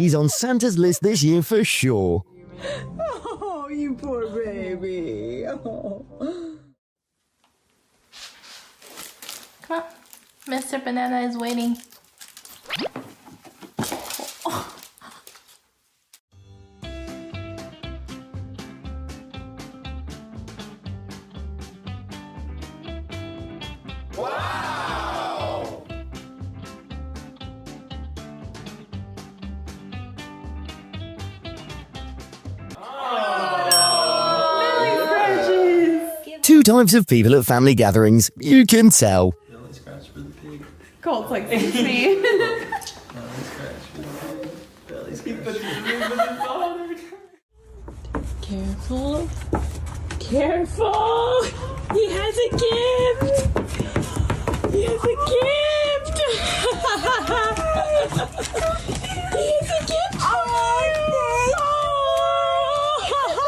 He's on Santa's list this year for sure. Oh, you poor baby. Oh. Come on. Mr. Banana is waiting. Two types of people at family gatherings, you can tell. Belly scratch for the pig. Colt's like 60. Belly scratch for the pig. Belly scratch for the pig. Careful. Careful. He has a gift. He has a gift. He has a gift. Oh,